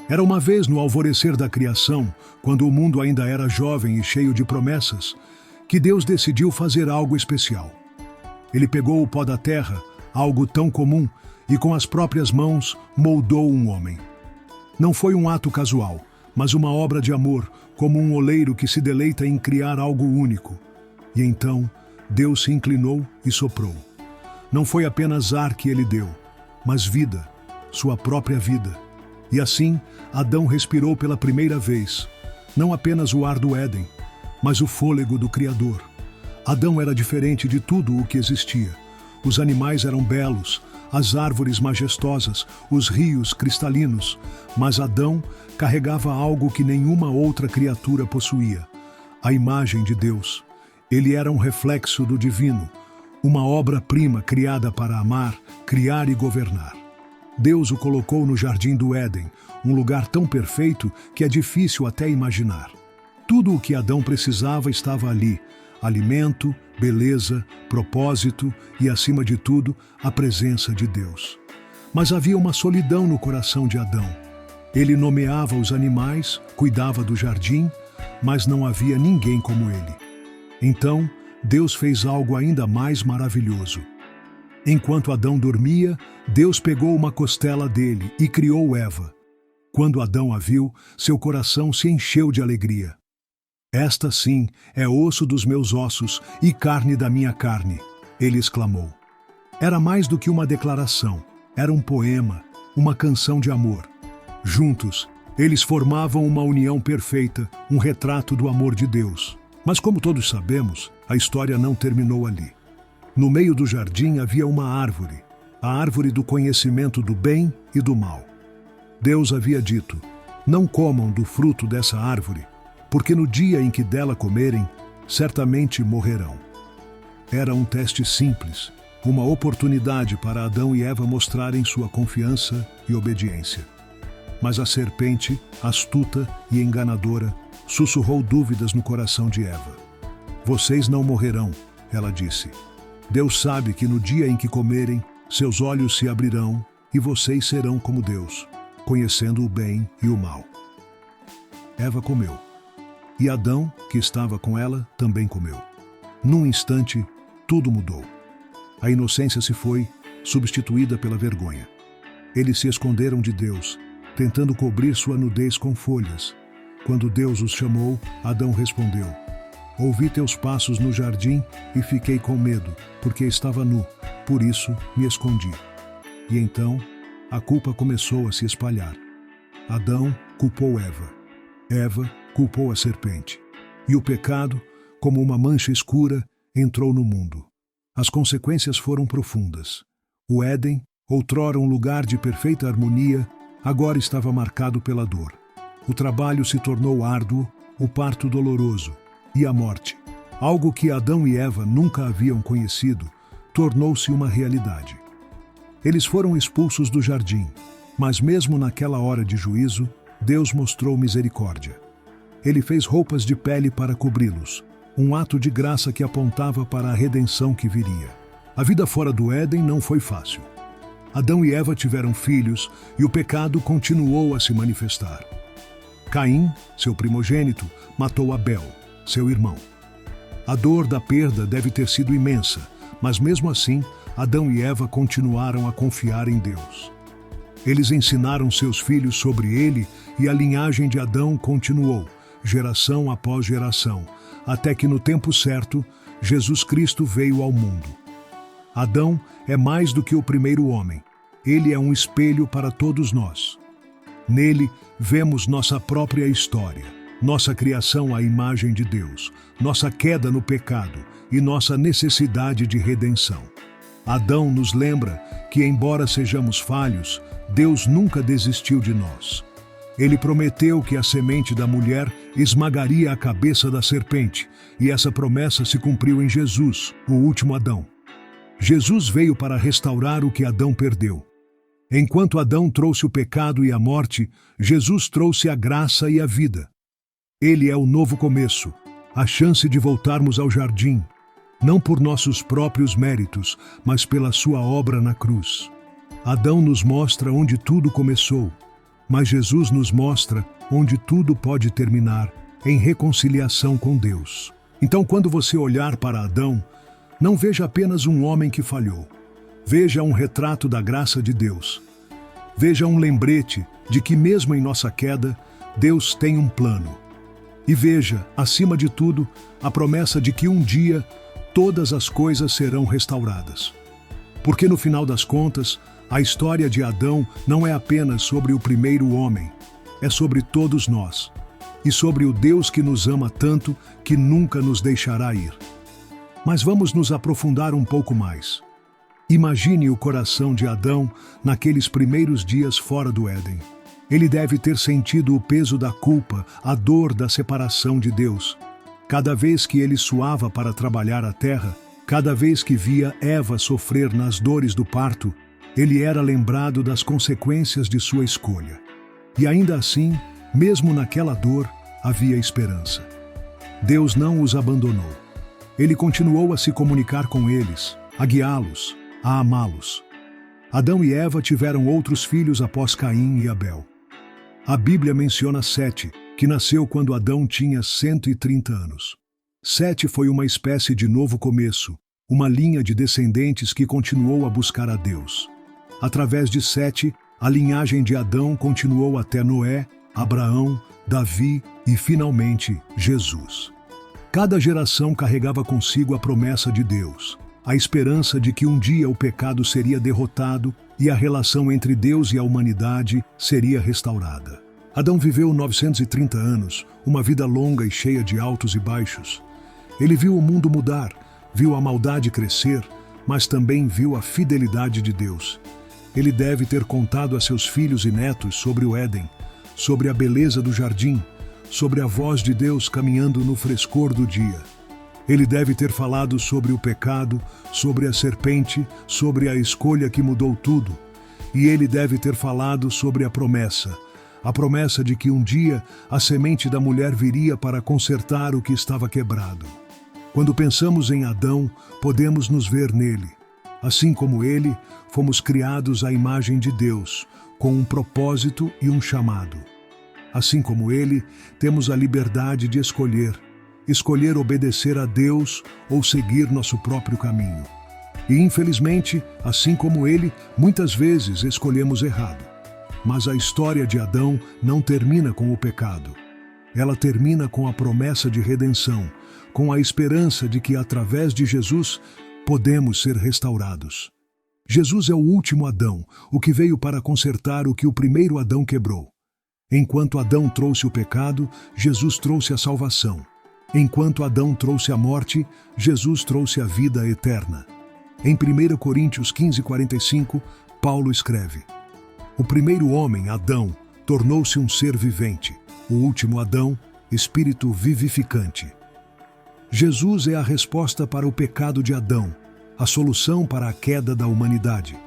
Era uma vez no alvorecer da criação, quando o mundo ainda era jovem e cheio de promessas, que Deus decidiu fazer algo especial. Ele pegou o pó da terra, algo tão comum, e com as próprias mãos moldou um homem. Não foi um ato casual, mas uma obra de amor, como um oleiro que se deleita em criar algo único. E então, Deus se inclinou e soprou. Não foi apenas ar que ele deu, mas vida, sua própria vida. E assim, Adão respirou pela primeira vez, não apenas o ar do Éden, mas o fôlego do Criador. Adão era diferente de tudo o que existia. Os animais eram belos, as árvores majestosas, os rios cristalinos, mas Adão carregava algo que nenhuma outra criatura possuía: a imagem de Deus. Ele era um reflexo do divino, uma obra-prima criada para amar, criar e governar. Deus o colocou no jardim do Éden, um lugar tão perfeito que é difícil até imaginar. Tudo o que Adão precisava estava ali: alimento, beleza, propósito e, acima de tudo, a presença de Deus. Mas havia uma solidão no coração de Adão. Ele nomeava os animais, cuidava do jardim, mas não havia ninguém como ele. Então, Deus fez algo ainda mais maravilhoso. Enquanto Adão dormia, Deus pegou uma costela dele e criou Eva. Quando Adão a viu, seu coração se encheu de alegria. "Esta sim é osso dos meus ossos e carne da minha carne", ele exclamou. Era mais do que uma declaração, era um poema, uma canção de amor. Juntos, eles formavam uma união perfeita, um retrato do amor de Deus. Mas como todos sabemos, a história não terminou ali. No meio do jardim havia uma árvore, a árvore do conhecimento do bem e do mal. Deus havia dito: "Não comam do fruto dessa árvore, porque no dia em que dela comerem, certamente morrerão." Era um teste simples, uma oportunidade para Adão e Eva mostrarem sua confiança e obediência. Mas a serpente, astuta e enganadora, sussurrou dúvidas no coração de Eva. "Vocês não morrerão", ela disse. "Deus sabe que no dia em que comerem, seus olhos se abrirão e vocês serão como Deus, conhecendo o bem e o mal." Eva comeu. E Adão, que estava com ela, também comeu. Num instante, tudo mudou. A inocência se foi, substituída pela vergonha. Eles se esconderam de Deus, tentando cobrir sua nudez com folhas. Quando Deus os chamou, Adão respondeu: "Ouvi teus passos no jardim e fiquei com medo, porque estava nu, por isso me escondi." E então, a culpa começou a se espalhar. Adão culpou Eva. Eva culpou a serpente. E o pecado, como uma mancha escura, entrou no mundo. As consequências foram profundas. O Éden, outrora um lugar de perfeita harmonia, agora estava marcado pela dor. O trabalho se tornou árduo, o parto doloroso, e a morte, algo que Adão e Eva nunca haviam conhecido, tornou-se uma realidade. Eles foram expulsos do jardim, mas mesmo naquela hora de juízo, Deus mostrou misericórdia. Ele fez roupas de pele para cobri-los, um ato de graça que apontava para a redenção que viria. A vida fora do Éden não foi fácil. Adão e Eva tiveram filhos e o pecado continuou a se manifestar. Caim, seu primogênito, matou Abel, seu irmão. A dor da perda deve ter sido imensa, mas mesmo assim, Adão e Eva continuaram a confiar em Deus. Eles ensinaram seus filhos sobre ele e a linhagem de Adão continuou, geração após geração, até que no tempo certo, Jesus Cristo veio ao mundo. Adão é mais do que o primeiro homem. Ele é um espelho para todos nós. Nele, vemos nossa própria história, nossa criação à imagem de Deus, nossa queda no pecado e nossa necessidade de redenção. Adão nos lembra que, embora sejamos falhos, Deus nunca desistiu de nós. Ele prometeu que a semente da mulher esmagaria a cabeça da serpente, e essa promessa se cumpriu em Jesus, o último Adão. Jesus veio para restaurar o que Adão perdeu. Enquanto Adão trouxe o pecado e a morte, Jesus trouxe a graça e a vida. Ele é o novo começo, a chance de voltarmos ao jardim, não por nossos próprios méritos, mas pela sua obra na cruz. Adão nos mostra onde tudo começou. Mas Jesus nos mostra onde tudo pode terminar, em reconciliação com Deus. Então, quando você olhar para Adão, não veja apenas um homem que falhou. Veja um retrato da graça de Deus. Veja um lembrete de que mesmo em nossa queda, Deus tem um plano. E veja, acima de tudo, a promessa de que um dia todas as coisas serão restauradas. Porque no final das contas, a história de Adão não é apenas sobre o primeiro homem, é sobre todos nós. E sobre o Deus que nos ama tanto que nunca nos deixará ir. Mas vamos nos aprofundar um pouco mais. Imagine o coração de Adão naqueles primeiros dias fora do Éden. Ele deve ter sentido o peso da culpa, a dor da separação de Deus. Cada vez que ele suava para trabalhar a terra, cada vez que via Eva sofrer nas dores do parto, ele era lembrado das consequências de sua escolha. E ainda assim, mesmo naquela dor, havia esperança. Deus não os abandonou. Ele continuou a se comunicar com eles, a guiá-los, a amá-los. Adão e Eva tiveram outros filhos após Caim e Abel. A Bíblia menciona Sete, que nasceu quando Adão tinha 130 anos. Sete foi uma espécie de novo começo, uma linha de descendentes que continuou a buscar a Deus. Através de Sete, a linhagem de Adão continuou até Noé, Abraão, Davi e, finalmente, Jesus. Cada geração carregava consigo a promessa de Deus, a esperança de que um dia o pecado seria derrotado e a relação entre Deus e a humanidade seria restaurada. Adão viveu 930 anos, uma vida longa e cheia de altos e baixos. Ele viu o mundo mudar, viu a maldade crescer, mas também viu a fidelidade de Deus. Ele deve ter contado a seus filhos e netos sobre o Éden, sobre a beleza do jardim, sobre a voz de Deus caminhando no frescor do dia. Ele deve ter falado sobre o pecado, sobre a serpente, sobre a escolha que mudou tudo. E ele deve ter falado sobre a promessa de que um dia a semente da mulher viria para consertar o que estava quebrado. Quando pensamos em Adão, podemos nos ver nele. Assim como ele, fomos criados à imagem de Deus, com um propósito e um chamado. Assim como ele, temos a liberdade de escolher obedecer a Deus ou seguir nosso próprio caminho. E infelizmente, assim como ele, muitas vezes escolhemos errado. Mas a história de Adão não termina com o pecado. Ela termina com a promessa de redenção, com a esperança de que através de Jesus podemos ser restaurados. Jesus é o último Adão, o que veio para consertar o que o primeiro Adão quebrou. Enquanto Adão trouxe o pecado, Jesus trouxe a salvação. Enquanto Adão trouxe a morte, Jesus trouxe a vida eterna. Em 1 Coríntios 15:45, Paulo escreve: O primeiro homem, Adão, tornou-se um ser vivente. O último Adão, espírito vivificante. Jesus é a resposta para o pecado de Adão, a solução para a queda da humanidade.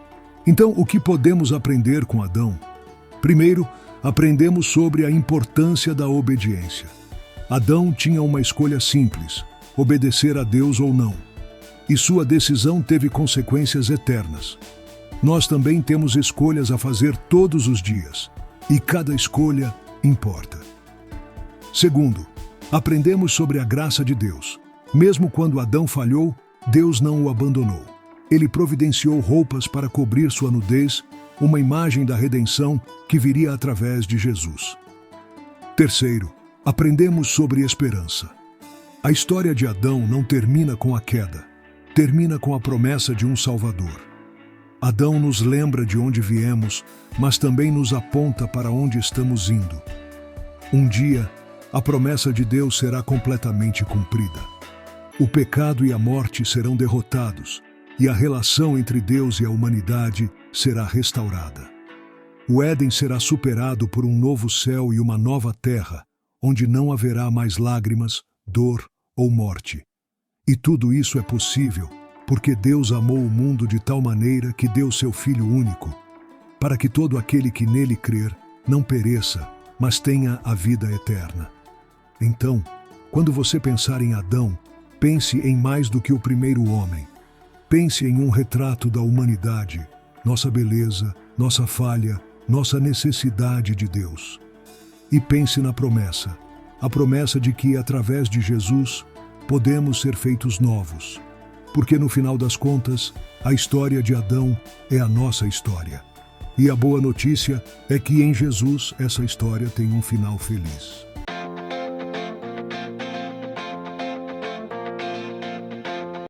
Então, o que podemos aprender com Adão? Primeiro, aprendemos sobre a importância da obediência. Adão tinha uma escolha simples: obedecer a Deus ou não. E sua decisão teve consequências eternas. Nós também temos escolhas a fazer todos os dias, e cada escolha importa. Segundo, aprendemos sobre a graça de Deus. Mesmo quando Adão falhou, Deus não o abandonou. Ele providenciou roupas para cobrir sua nudez, uma imagem da redenção que viria através de Jesus. Terceiro, aprendemos sobre esperança. A história de Adão não termina com a queda, termina com a promessa de um Salvador. Adão nos lembra de onde viemos, mas também nos aponta para onde estamos indo. Um dia, a promessa de Deus será completamente cumprida. O pecado e a morte serão derrotados, e a relação entre Deus e a humanidade será restaurada. O Éden será superado por um novo céu e uma nova terra, onde não haverá mais lágrimas, dor ou morte. E tudo isso é possível porque Deus amou o mundo de tal maneira que deu seu Filho único, para que todo aquele que nele crer não pereça, mas tenha a vida eterna. Então, quando você pensar em Adão, pense em mais do que o primeiro homem. Pense em um retrato da humanidade, nossa beleza, nossa falha, nossa necessidade de Deus. E pense na promessa, a promessa de que, através de Jesus, podemos ser feitos novos. Porque no final das contas, a história de Adão é a nossa história. E a boa notícia é que em Jesus essa história tem um final feliz.